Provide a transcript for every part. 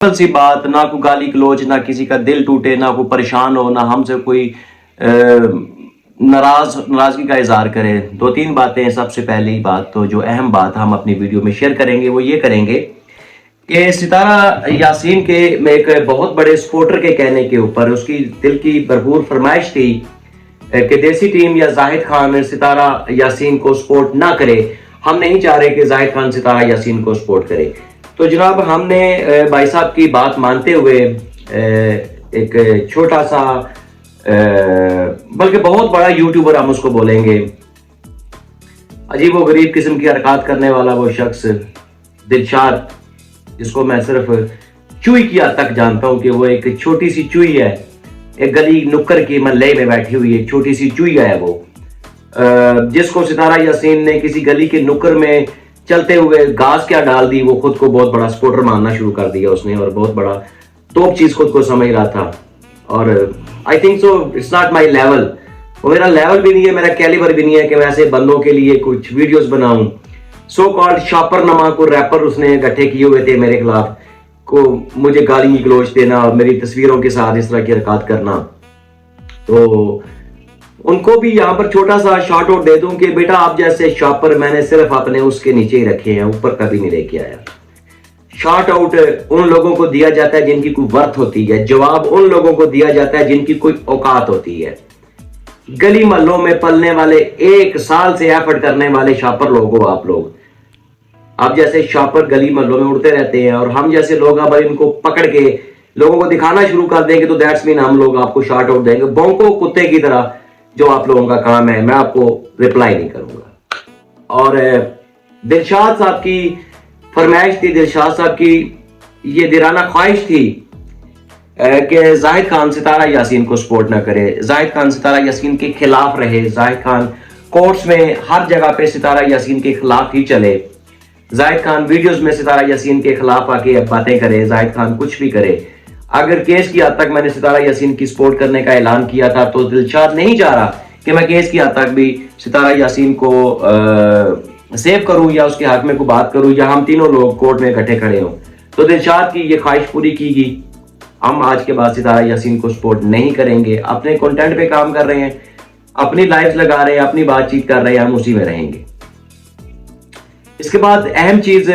Simple सी बात, ना कोई गाली गलौज, ना किसी का दिल टूटे, ना कोई परेशान हो, ना हमसे कोई नाराजगी का इजहार करे। दो तीन बातें। सबसे पहली बात तो जो अहम बात हम अपनी वीडियो में शेयर करेंगे वो ये करेंगे कि सितारा यासीन के में एक बहुत बड़े सपोर्टर के कहने के ऊपर उसकी दिल की भरपूर फरमाइश थी कि देसी टीम या जाहिद खान सितारा यासीन को सपोर्ट ना करे। हम नहीं चाह रहे कि जाहिद खान सितारा यासीन को सपोर्ट करे। तो जनाब हमने भाई साहब की बात मानते हुए एक छोटा सा बल्कि बहुत बड़ा यूट्यूबर हम उसको बोलेंगे, अजीब व गरीब किस्म की हरकत करने वाला वो शख्स दिलशाद, जिसको मैं सिर्फ चुई की हद तक जानता हूं कि वो एक छोटी सी चुई है, एक गली नुक्कर की महल्ले में बैठी हुई एक छोटी सी चुई है वो, जिसको सितारा यासीन ने किसी गली के नुक्कर में चलते हुए घास क्या डाल दी, वो खुद को बहुत बड़ा सपोर्टर मानना शुरू कर दिया उसने और बहुत बड़ा टॉप चीज खुद को समझ रहा था। और I think so it's not my level, वो मेरा लेवल भी नहीं है, मेरा कैलिबर भी नहीं है कि मैं ऐसे बंदों के लिए कुछ वीडियोस बनाऊं। सो कॉल्ड शॉपर नमा को रैपर उसने इकट्ठे किए हुए थे मेरे खिलाफ, को मुझे गाली गलौज देना और मेरी तस्वीरों के साथ इस तरह की हरकत करना। तो उनको भी यहाँ पर छोटा सा शॉर्ट आउट दे दूं कि बेटा आप जैसे शॉपर मैंने सिर्फ अपने उसके नीचे ही रखे हैं, ऊपर कभी नहीं लेके आया। शॉर्ट आउट उन लोगों को दिया जाता है जिनकी कोई वर्थ होती है, जवाब उन लोगों को दिया जाता है जिनकी कोई औकात होती है। गली महलों में पलने वाले, एक साल से एफर्ट करने वाले शॉपर लोग हो आप लोग। आप जैसे शॉपर गली महलों में उड़ते रहते हैं और हम जैसे लोग अब इनको पकड़ के लोगों को दिखाना शुरू कर देंगे तो दैट्स मीन हम लोग आपको शॉर्ट आउट देंगे भौंको कुत्ते की तरह, जो आप लोगों का काम है। मैं आपको रिप्लाई नहीं करूंगा। और दिलशाद साहब की फरमाइश थी, दिलशाद साहब की ये दिराना ख्वाहिश थी कि जाहिद खान सितारा यासीन को सपोर्ट ना करे, जाहिद खान सितारा यासीन के खिलाफ रहे, जाहिद खान कोर्ट्स में हर जगह पे सितारा यासीन के खिलाफ ही चले, जाहिद खान वीडियोस में सितारा यासीन के खिलाफ आके बातें करे, जाहिद खान कुछ भी करे। अगर केस की हद तक मैंने सितारा यासीन की सपोर्ट करने का ऐलान किया था तो दिलशाद नहीं चाह रहा कि मैं केस की हद तक भी सितारा यासीन को सेव करूं या उसके हक में कोई बात करूं या हम तीनों लोग कोर्ट में इकट्ठे खड़े हों। तो दिलशाद की ये ख्वाहिश पूरी की गई। हम आज के बाद सितारा यासीन को सपोर्ट नहीं करेंगे, अपने कंटेंट पे काम कर रहे हैं, अपनी लाइव्स लगा रहे हैं, अपनी बातचीत कर रहे हैं, हम उसी में रहेंगे। इसके बाद अहम चीज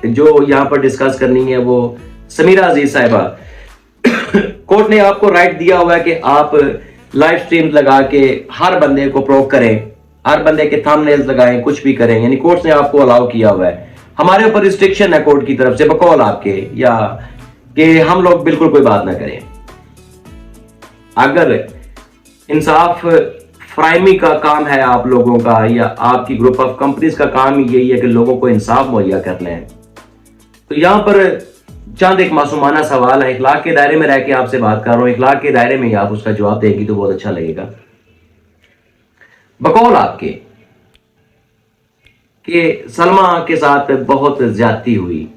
जो यहाँ पर डिस्कस करनी है वो समीरा अजीज साहिबा, कोर्ट ने आपको राइट दिया हुआ है कि आप लाइव स्ट्रीम लगा के हर बंदे को प्रोक करें, हर बंदे के थंबनेल्स लगाएं, कुछ भी करें, यानी कोर्ट ने आपको अलाउ किया हुआ है। हमारे ऊपर रिस्ट्रिक्शन है कोर्ट की तरफ से बकौल आपके, या कि हम लोग बिल्कुल कोई बात ना करें। अगर इंसाफ फ्राइमी का काम है आप लोगों का या आपकी ग्रुप ऑफ कंपनीज का काम ही यही है कि लोगों को इंसाफ मुहैया करना है, तो यहां पर चंद एक मासूमाना सवाल है, इखलाक के दायरे में रह के आपसे बात कर रहा हूं, इखलाक के दायरे में ही आप उसका जवाब देंगी तो बहुत अच्छा लगेगा। बकौल आपके कि सलमा के साथ बहुत ज्यादती हुई,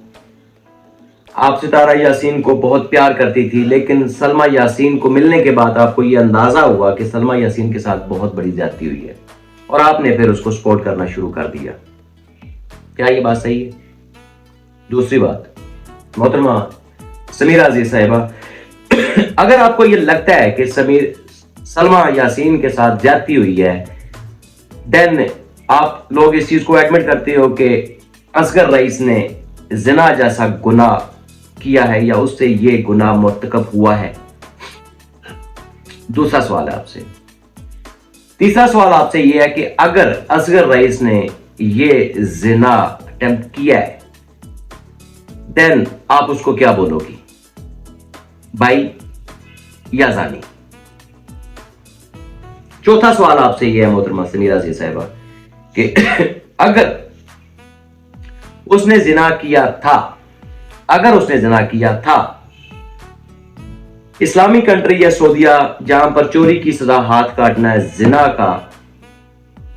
आप सितारा यासीन को बहुत प्यार करती थी, लेकिन सलमा यासीन को मिलने के बाद आपको यह अंदाजा हुआ कि सलमा यासीन के साथ बहुत बड़ी ज्यादती हुई है और आपने फिर उसको सपोर्ट करना शुरू कर दिया। क्या ये बात सही है? दूसरी बात, मोहतरमा समीरा अजीज साहिबा, अगर आपको यह लगता है कि सलमा यासीन के साथ ज्यादती हुई है, देन आप लोग इस चीज को एडमिट करते हो कि असगर रईस ने जिना जैसा गुनाह किया है या उससे ये गुनाह मुर्तकब हुआ है। दूसरा सवाल है आपसे। तीसरा सवाल आपसे यह है कि अगर असगर रईस ने ये जिना अटेम्प्ट किया है, देन आप उसको क्या बोलोगी, भाई या जानी? चौथा सवाल आपसे यह है मोहतरमा समीरा अजीज साहिबा कि अगर उसने जिना किया था, अगर उसने जिना किया था, इस्लामी कंट्री या सऊदीया जहां पर चोरी की सजा हाथ काटना है, जिना का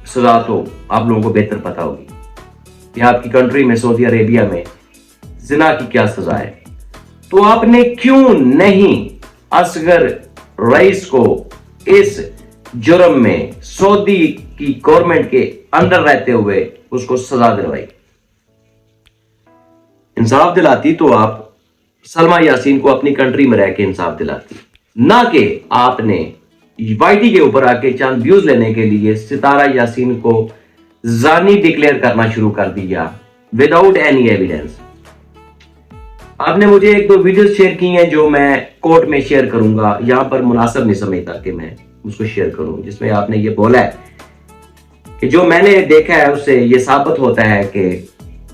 सजा तो आप लोगों को बेहतर पता होगी कि आपकी कंट्री में सऊदी अरेबिया में जिना की क्या सजा है, तो आपने क्यों नहीं असगर रईस को इस जुर्म में सऊदी की गवर्नमेंट के अंडर रहते हुए उसको सजा दिलवाई? इंसाफ दिलाती तो आप सलमा यासीन को अपनी कंट्री में रह के इंसाफ दिलाती, ना कि आपने YT के ऊपर आके चंद व्यूज लेने के लिए सितारा यासीन को जानी डिक्लेयर करना शुरू कर दिया विदाउट एनी एविडेंस। आपने मुझे एक दो वीडियोस शेयर की हैं जो मैं कोर्ट में शेयर करूंगा, यहां पर मुनासिब नहीं समझता कि मैं उसको शेयर करूं, जिसमें आपने ये बोला है कि जो मैंने देखा है उससे ये साबित होता है कि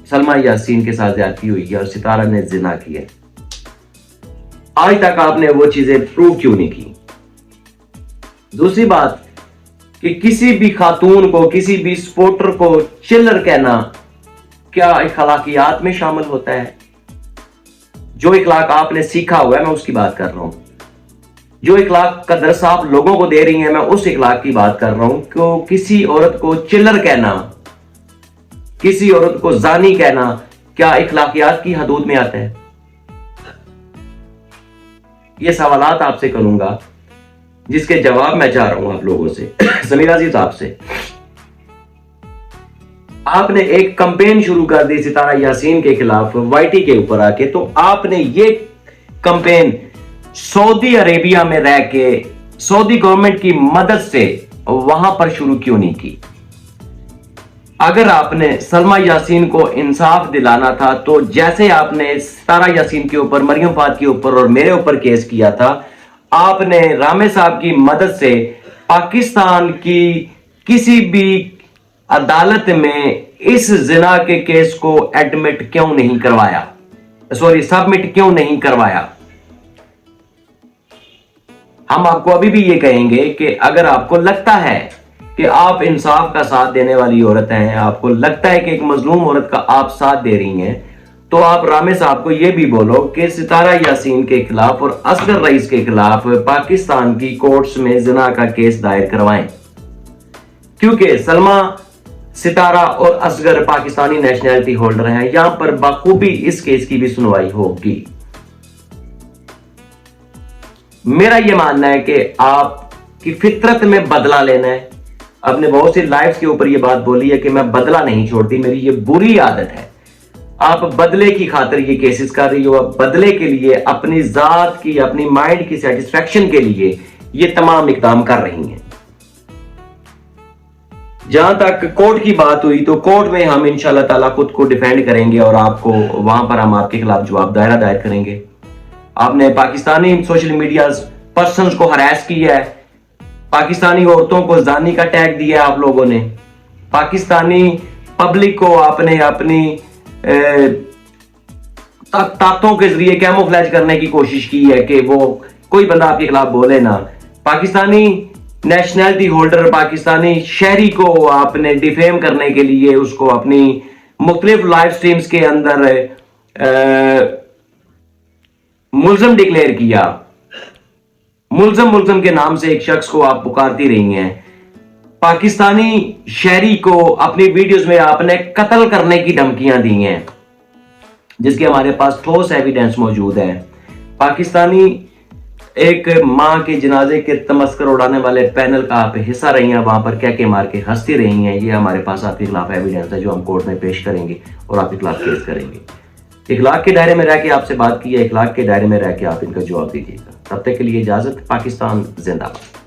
सलमा यासीन के साथ ज्यादती हुई है और सितारा ने जिना किया। आज तक आपने वो चीजें प्रूव क्यों नहीं की? दूसरी बात कि किसी भी खातून को, किसी भी सपोर्टर को चिल्लर कहना क्या अखलाकियात में शामिल होता है? जो इखलाक आपने सीखा हुआ है मैं उसकी बात कर रहा हूं, जो इखलाक का दरस आप लोगों को दे रही हैं मैं उस इखलाक की बात कर रहा हूं। क्यों किसी औरत को चिल्लर कहना, किसी औरत को जानी कहना क्या इखलाकियात की हदूद में आता है? ये सवालात आपसे करूंगा जिसके जवाब मैं चाह रहा हूं आप लोगों से। समीरा जी साहब से, आपने एक कंपेन शुरू कर दी सितारा यासीन के खिलाफ YT के ऊपर आके, तो आपने ये कंपेन सऊदी अरेबिया में रह के सऊदी गवर्नमेंट की मदद से वहां पर शुरू क्यों नहीं की? अगर आपने सलमा यासीन को इंसाफ दिलाना था तो जैसे आपने सितारा यासीन के ऊपर, मरियम फात के ऊपर और मेरे ऊपर केस किया था, आपने रामे साहब की मदद से पाकिस्तान की किसी भी अदालत में इस जिना के केस को एडमिट क्यों नहीं करवाया, सबमिट क्यों नहीं करवाया? हम आपको अभी भी ये कहेंगे कि अगर आपको लगता है कि आप इंसाफ का साथ देने वाली औरत हैं, आपको लगता है कि एक मजलूम औरत का आप साथ दे रही हैं, तो आप रामे साहब को यह भी बोलो कि सितारा यासीन के खिलाफ और असगर रईस के खिलाफ पाकिस्तान की कोर्ट्स में जिना का केस दायर करवाएं, क्योंकि सलमा, सितारा और असगर पाकिस्तानी नेशनैलिटी होल्डर हैं। यहां पर बखूबी इस केस की भी सुनवाई होगी। मेरा यह मानना है कि आपकी फितरत में बदला लेना है। आपने बहुत सी लाइव्स के ऊपर यह बात बोली है कि मैं बदला नहीं छोड़ती, मेरी ये बुरी आदत है। आप बदले की खातिर ये केसेस कर रही हो, आप बदले के लिए, अपनी जात की, अपनी माइंड की सेटिस्फेक्शन के लिए ये तमाम इकदाम कर रही हैं। जहां तक कोर्ट की बात हुई तो कोर्ट में हम इंशाल्लाह ताला खुद को डिफेंड करेंगे और आपको वहां पर हम आपके खिलाफ जवाब दायर करेंगे। आपने पाकिस्तानी सोशल मीडिया पर्संस को हरास किया है, पाकिस्तानी औरतों को जानी का टैग दिया है आप लोगों ने, पाकिस्तानी पब्लिक को आपने अपनी ताकतों के जरिए कैमोफ्लेज करने की कोशिश की है कि वो कोई बंदा आपके खिलाफ बोले ना। पाकिस्तानी नेशनैलिटी होल्डर, पाकिस्तानी शहरी को आपने डिफेम करने के लिए उसको अपनी मुख्तलिफ लाइव स्ट्रीम्स के अंदर मुल्ज़म डिक्लेयर किया। मुल्ज़म के नाम से एक शख्स को आप पुकारती रही हैं। पाकिस्तानी शहरी को अपनी वीडियोस में आपने कत्ल करने की धमकियां दी हैं, जिसके हमारे पास ठोस एविडेंस मौजूद है। पाकिस्तानी एक मां के जनाजे के तमस्कर उड़ाने वाले पैनल का आप हिस्सा रही हैं, वहां पर क्या मार के हंसती रही हैं। ये हमारे पास आपके खिलाफ एविडेंस है जो हम कोर्ट में पेश करेंगे और आपके खिलाफ केस करेंगे। इखलाक के दायरे में रह के आपसे बात की है, इखलाक के दायरे में रह के आप इनका जवाब दीजिएगा। तब तक के लिए इजाजत। पाकिस्तान जिंदाबाद।